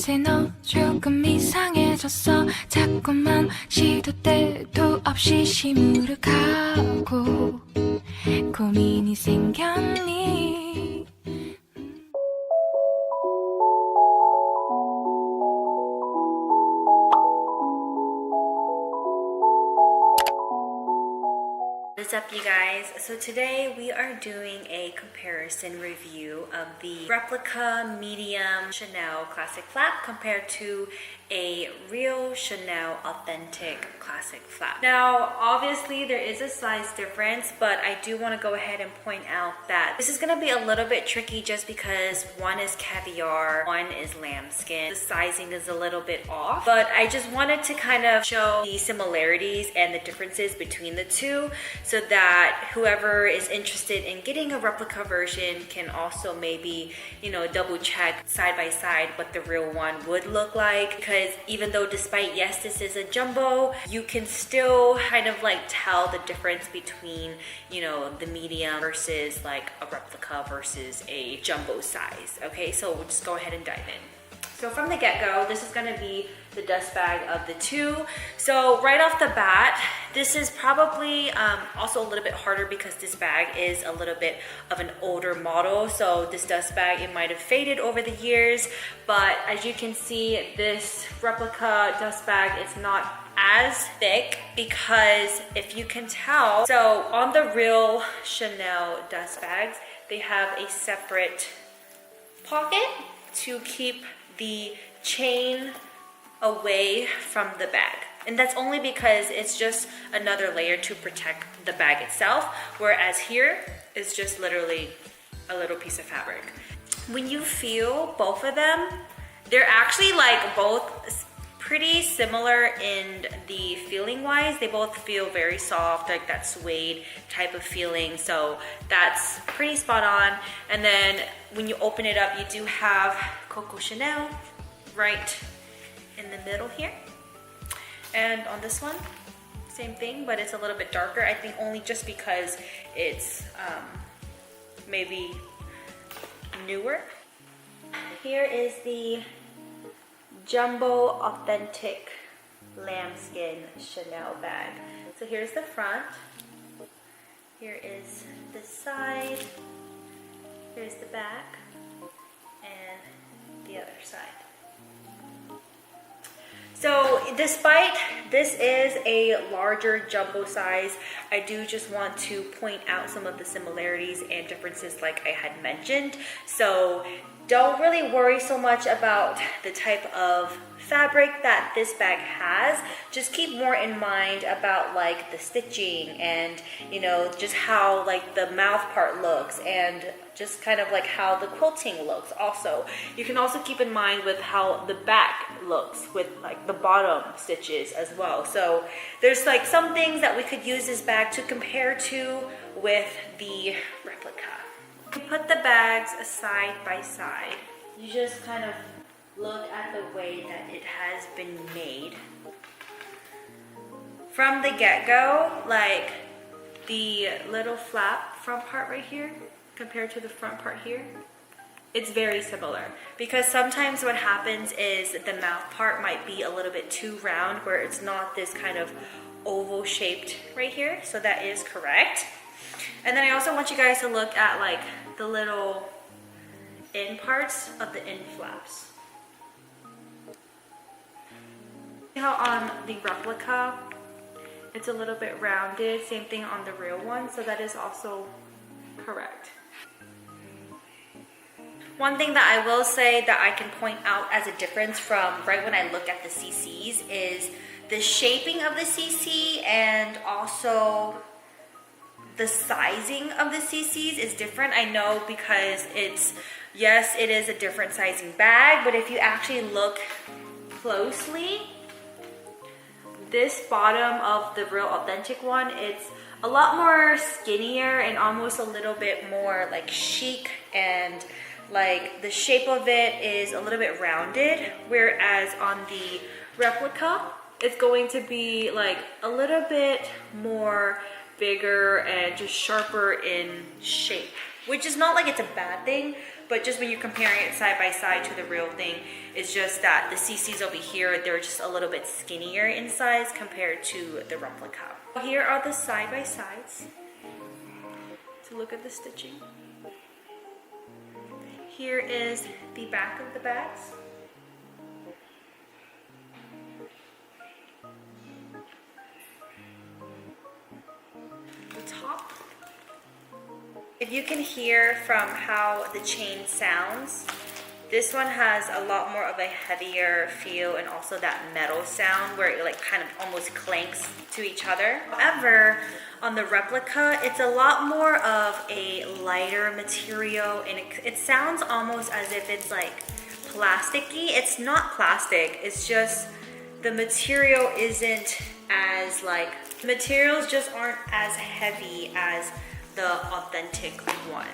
이제 너 조금 이상해졌어 자꾸만 시도 때도 없이 시무룩하고 고민이 생겼니 What's up, you guys? So today we are doing a comparison review of the replica medium Chanel classic flap compared to a real Chanel authentic classic flap. Now obviously there is a size difference, but I do want to go ahead and point out that this is going to be a little bit tricky just because one is caviar, one is lambskin. The sizing is a little bit off, but I just wanted to kind of show the similarities and the differences between the two so that whoever is interested in getting a replica version can also maybe, you know, double check side by side what the real one would look like. Because even though despite, yes, this is a jumbo, you can still kind of like tell the difference between, you know, the medium versus like a replica versus a jumbo size. Okay, so we'll just go ahead and dive in. So from the get-go, this is gonna be the dust bag of the two. So right off the bat, this is probably also a little bit harder because this bag is a little bit of an older model. So this dust bag, it might have faded over the years, but as you can see, this replica dust bag is not as thick because if you can tell, so on the real Chanel dust bags, they have a separate pocket to keep the chain away from the bag. And that's only because it's just another layer to protect the bag itself, whereas here is just literally a little piece of fabric. When you feel both of them, they're actually like both pretty similar in the feeling wise. They both feel very soft, like that suede type of feeling, so that's pretty spot on. And then when you open it up, you do have Coco Chanel right in the middle here. And on this one, same thing, but it's a little bit darker. I think only just because it's maybe newer. Here is the jumbo authentic lambskin Chanel bag. So here's the front. Here is the side. Here's the back. And the other side. So despite this is a larger jumbo size, I do just want to point out some of the similarities and differences like I had mentioned. So don't really worry so much about the type of fabric that this bag has. Just keep more in mind about like the stitching and, you know, just how like the mouth part looks and just kind of like how the quilting looks. Also, you can also keep in mind with how the back looks with like the bottom stitches as well. So there's like some things that we could use this bag to compare to with the replica. You put the bags side by side. You just kind of look at the way that it has been made. From the get-go, like the little flap front part right here compared to the front part here, it's very similar. Because sometimes what happens is the mouth part might be a little bit too round where it's not this kind of oval shaped right here. So that is correct. And then I also want you guys to look at like the little end parts of the end flaps. See how on the replica it's a little bit rounded, same thing on the real one, so that is also correct. One thing that I will say that I can point out as a difference from right when I look at the CCs is the shaping of the CC and also the sizing of the CCs is different. I know because it's, yes, it is a different sizing bag, but if you actually look closely, this bottom of the real authentic one, it's a lot more skinnier and almost a little bit more like chic, and like the shape of it is a little bit rounded, whereas on the replica, it's going to be like a little bit more bigger and just sharper in shape, which is not like it's a bad thing, but just when you're comparing it side by side to the real thing, it's just that the CCs over here, they're just a little bit skinnier in size compared to the replica. Here are the side by sides. So look at the stitching. Here is the back of the bags. The top. If you can hear from how the chain sounds, this one has a lot more of a heavier feel and also that metal sound where it like kind of almost clanks to each other. However, on the replica, it's a lot more of a lighter material and it sounds almost as if it's like plasticky. It's not plastic, it's just the material isn't as like, the materials just aren't as heavy as the authentic one.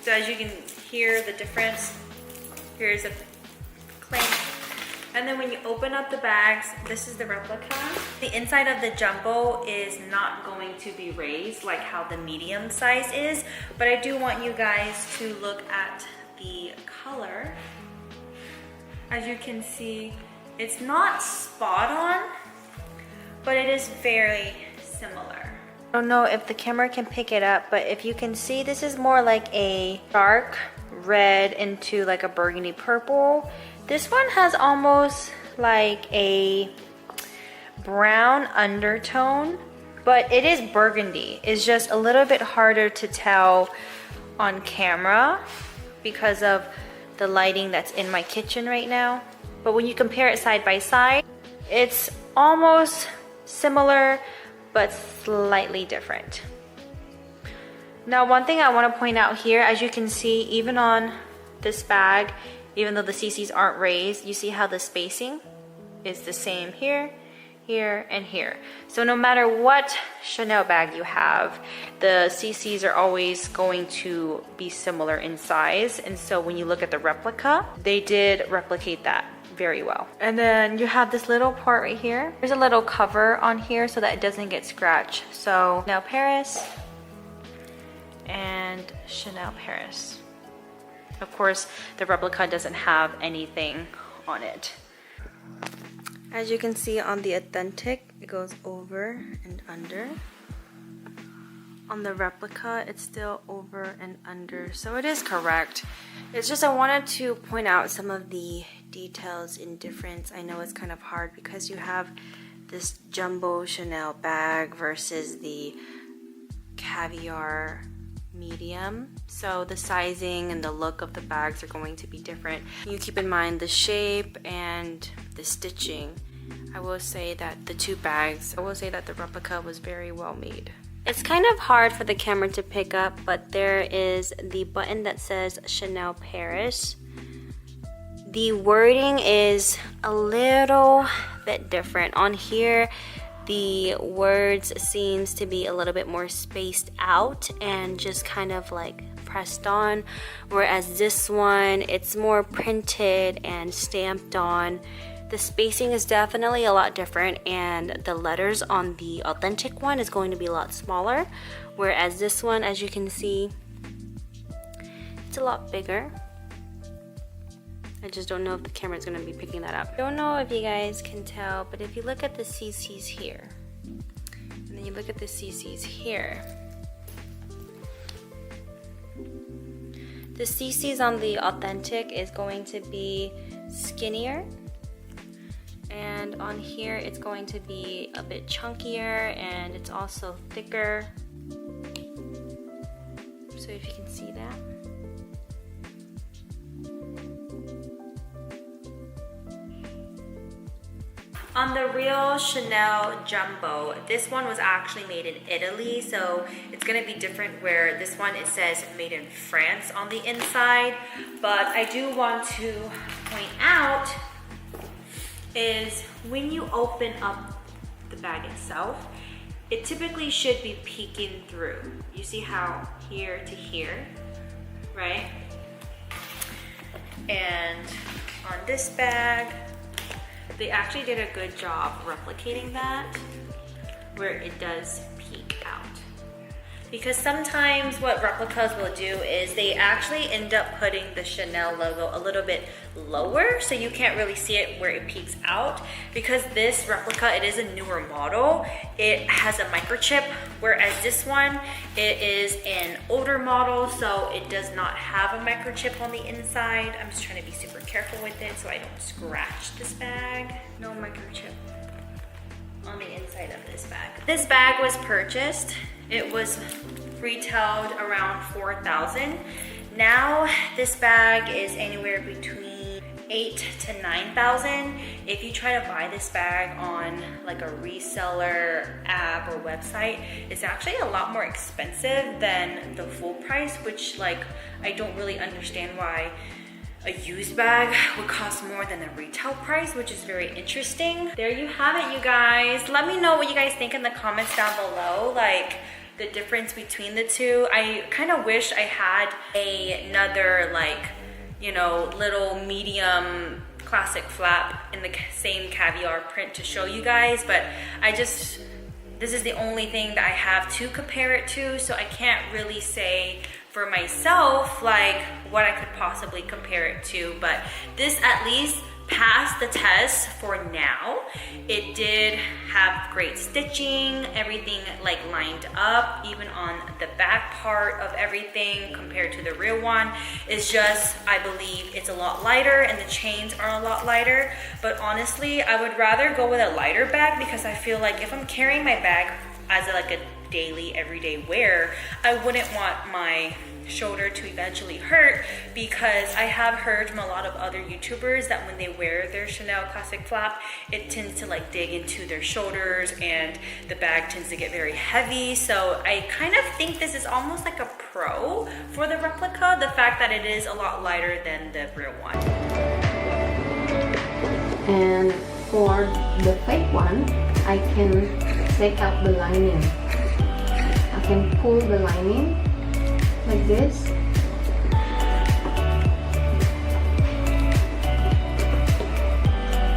So as you can hear the difference, here's a clank. And then when you open up the bags, this is the replica. The inside of the jumbo is not going to be raised like how the medium size is, but I do want you guys to look at the color. As you can see, it's not spot on, but it is very similar. I don't know if the camera can pick it up, but if you can see, this is more like a dark red into like a burgundy purple. This one has almost like a brown undertone, but it is burgundy. It's just a little bit harder to tell on camera because of the lighting that's in my kitchen right now. But when you compare it side by side, it's almost similar but slightly different. Now, one thing I want to point out here, as you can see, even on this bag, even though the CCs aren't raised, you see how the spacing is the same here, here, and here. So no matter what Chanel bag you have, the CCs are always going to be similar in size. And so when you look at the replica, they did replicate that very well. And then you have this little part right here. There's a little cover on here so that it doesn't get scratched. So Chanel Paris and Chanel Paris. Of course, the replica doesn't have anything on it. As you can see on the authentic, it goes over and under. On the replica, it's still over and under, so it is correct. It's just I wanted to point out some of the details in difference. I know it's kind of hard because you have this jumbo Chanel bag versus the caviar medium, so the sizing and the look of the bags are going to be different. You keep in mind the shape and the stitching. I will say that the two bags, I will say that the replica was very well made. It's kind of hard for the camera to pick up, but there is the button that says Chanel Paris. The wording is a little bit different. On here, the words seems to be a little bit more spaced out and just kind of like pressed on, whereas this one, it's more printed and stamped on. The spacing is definitely a lot different, and the letters on the authentic one is going to be a lot smaller, whereas this one, as you can see, it's a lot bigger. I just don't know if the camera is going to be picking that up. I don't know if you guys can tell, but if you look at the CCs here, and then you look at the CCs here, the CCs on the authentic is going to be skinnier, and on here it's going to be a bit chunkier, and it's also thicker. So if you can see that. On the real Chanel Jumbo, this one was actually made in Italy, so it's gonna be different where this one, it says made in France on the inside. But I do want to point out is when you open up the bag itself, it typically should be peeking through. You see how here to here, right? And on this bag, they actually did a good job replicating that, where it does peek out. because sometimes what replicas will do is they actually end up putting the Chanel logo a little bit lower, so you can't really see it where it peeks out. Because this replica, it is a newer model, it has a microchip, whereas this one, it is an older model, so it does not have a microchip on the inside. I'm just trying to be super careful with it so I don't scratch this bag. No microchip on the inside of this bag. This bag was purchased, it was retailed around $4,000. Now this bag is anywhere between $8,000 to $9,000. If you try to buy this bag on like a reseller app or website, it's actually a lot more expensive than the full price, which like I don't really understand why a used bag would cost more than the retail price, which is very interesting. There you have it, you guys. Let me know what you guys think in the comments down below, like the difference between the two. I kind of wish I had another like, you know, little medium classic flap in the same caviar print to show you guys, but this is the only thing that I have to compare it to, so I can't really say for myself like what I could possibly compare it to. But this at least passed the test for now. It did have great stitching, everything like lined up, even on the back part of everything compared to the real one. It's just, I believe it's a lot lighter and the chains are a lot lighter. But honestly, I would rather go with a lighter bag, because I feel like if I'm carrying my bag as like a daily, everyday wear, I wouldn't want my shoulder to eventually hurt, because I have heard from a lot of other YouTubers that when they wear their Chanel classic flap, it tends to like dig into their shoulders and the bag tends to get very heavy. So I kind of think this is almost like a pro for the replica, the fact that it is a lot lighter than the real one. And for the fake one, I can take out the lining. I can pull the lining like this.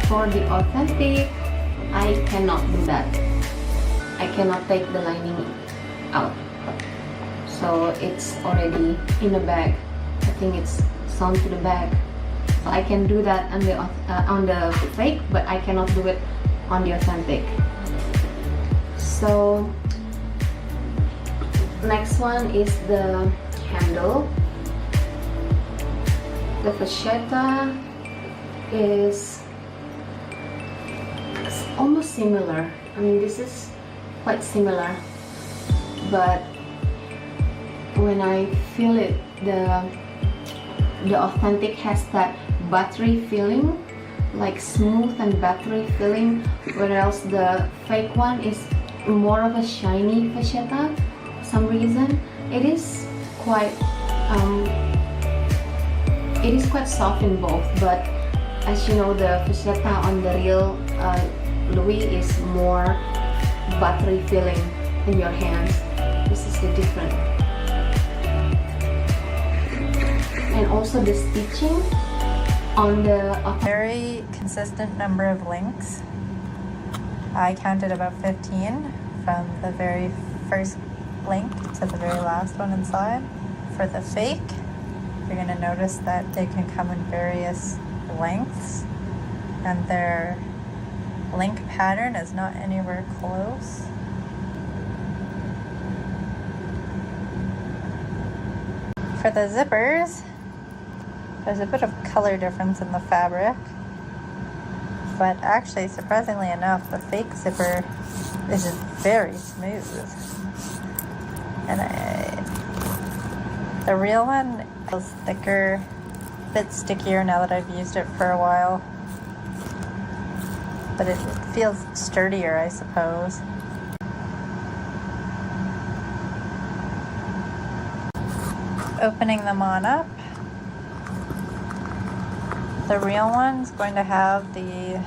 For the authentic, I cannot do that. I cannot take the lining out. So it's already in the bag. I think it's sewn to the bag. So I can do that on the fake, but I cannot do it on the authentic. So next one is the handle. The fascetta is almost similar. I mean, this is quite similar, but when I feel it, the authentic has that buttery feeling, like smooth and buttery feeling, whereas the fake one is more of a shiny fascetta. For some reason, it is quite soft in both, but as you know, the fascetta on the real Louis is more buttery feeling in your hands. This is the difference. And also the stitching on the very consistent number of links. I counted about 15 from the very first link to the very last one inside. For the fake, you're going to notice that they can come in various lengths, and their link pattern is not anywhere close. For the zippers, there's a bit of color difference in the fabric, but actually, surprisingly enough, the fake zipper is just very smooth. And the real one feels thicker, a bit stickier now that I've used it for a while. But it feels sturdier, I suppose. Opening them on up, the real one's going to have the